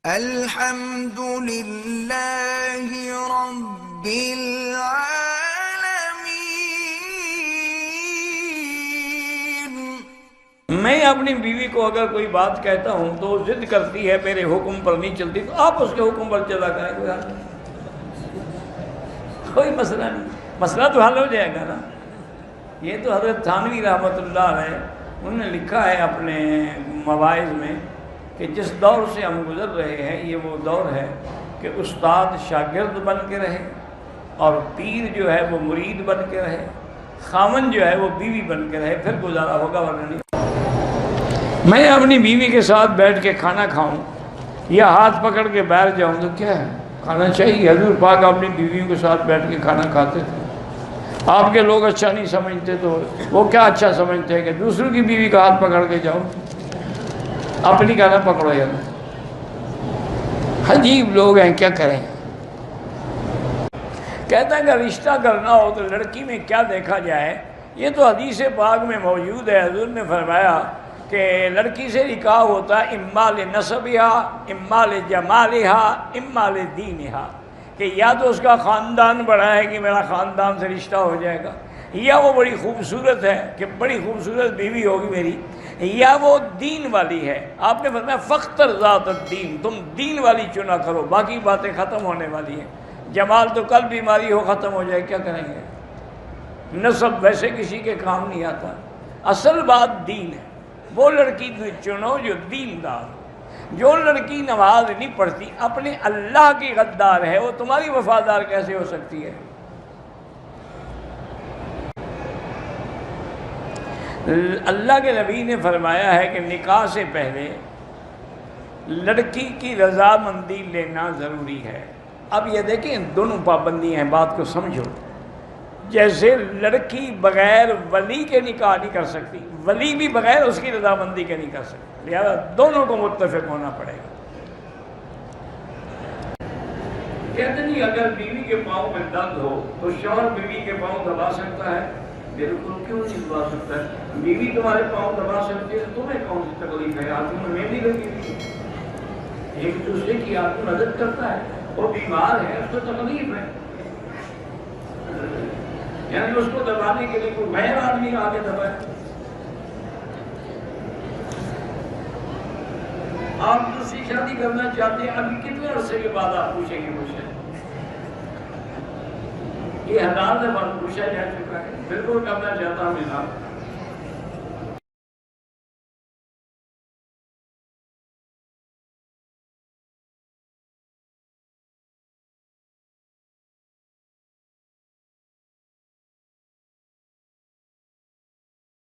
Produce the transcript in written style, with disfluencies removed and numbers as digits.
الحمد للہ رب العالمین۔ میں اپنی بیوی کو اگر کوئی بات کہتا ہوں تو ضد کرتی ہے، میرے حکم پر نہیں چلتی، تو آپ اس کے حکم پر چلا کریں، کوئی مسئلہ نہیں، مسئلہ تو حل ہو جائے گا نا۔ یہ تو حضرت تھانوی رحمۃ اللہ علیہ انہوں نے لکھا ہے اپنے مواعظ میں کہ جس دور سے ہم گزر رہے ہیں یہ وہ دور ہے کہ استاد شاگرد بن کے رہے، اور پیر جو ہے وہ مرید بن کے رہے، خامن جو ہے وہ بیوی بن کے رہے، پھر گزارا ہوگا، ورنہ نہیں۔ میں اپنی بیوی کے ساتھ بیٹھ کے کھانا کھاؤں یا ہاتھ پکڑ کے بیٹھ جاؤں تو کیا ہے، کھانا چاہیے۔ حضور پاک اپنی بیویوں کے ساتھ بیٹھ کے کھانا کھاتے تھے۔ آپ کے لوگ اچھا نہیں سمجھتے تو وہ کیا اچھا سمجھتے ہیں کہ دوسروں کی بیوی کا ہاتھ پکڑ کے جاؤ، اپنی کا نہ پکڑو یار۔ عجیب لوگ ہیں، کیا کریں۔ کہتا ہے کہ رشتہ کرنا ہو تو لڑکی میں کیا دیکھا جائے، یہ تو حدیث پاک میں موجود ہے۔ حضور نے فرمایا کہ لڑکی سے نکاح ہوتا ہے اما لنسبھا، اما لجمالھا، اما لدینھا، کہ یا تو اس کا خاندان بڑا ہے کہ میرا خاندان سے رشتہ ہو جائے گا، یا وہ بڑی خوبصورت ہے کہ بڑی خوبصورت بیوی ہوگی میری، یا وہ دین والی ہے۔ آپ نے فرمایا فاختر ذات الدین، تم دین والی چنا کرو، باقی باتیں ختم ہونے والی ہیں۔ جمال تو کل بیماری ہو ختم ہو جائے، کیا کریں گے۔ نسب ویسے کسی کے کام نہیں آتا، اصل بات دین ہے۔ وہ لڑکی چنو جو دیندار، جو لڑکی نماز نہیں پڑھتی، اپنے اللہ کی غدار ہے، وہ تمہاری وفادار کیسے ہو سکتی ہے۔ اللہ کے نبی نے فرمایا ہے کہ نکاح سے پہلے لڑکی کی رضامندی لینا ضروری ہے۔ اب یہ دیکھیں دونوں پابندی ہیں، بات کو سمجھو۔ جیسے لڑکی بغیر ولی کے نکاح نہیں کر سکتی، ولی بھی بغیر اس کی رضامندی کے نہیں کر سکتی، لہذا دونوں کو متفق ہونا پڑے گا۔ کہتے نہیں اگر بیوی کے پاؤں میں درد ہو تو شوہر بیوی کے پاؤں دبا سکتا ہے؟ بالکل کیوں نہیں دبا سکتا ہے؟ بیوی تمہارے پاؤں دبا سکتی ہے، تمہیں کون سی تکلیف ہے؟ آدمی میں مہندی لگی ہوئی، ایک دوسرے کی آدمی مدد کرتا ہے، وہ بیمار ہے اس کو تکلیف ہے، یعنی اس کو دبانے کے لیے کوئی غیر آدمی آگے دبائے۔ آپ دوسری شادی کرنا چاہتے ہیں، ابھی کتنے عرصے کے بعد آپ پوچھیں گے مجھ سے؟ یہ 1000 دفعہ پوچھا جا چکا ہے، بالکل کرنا چاہتا ہوں جناب۔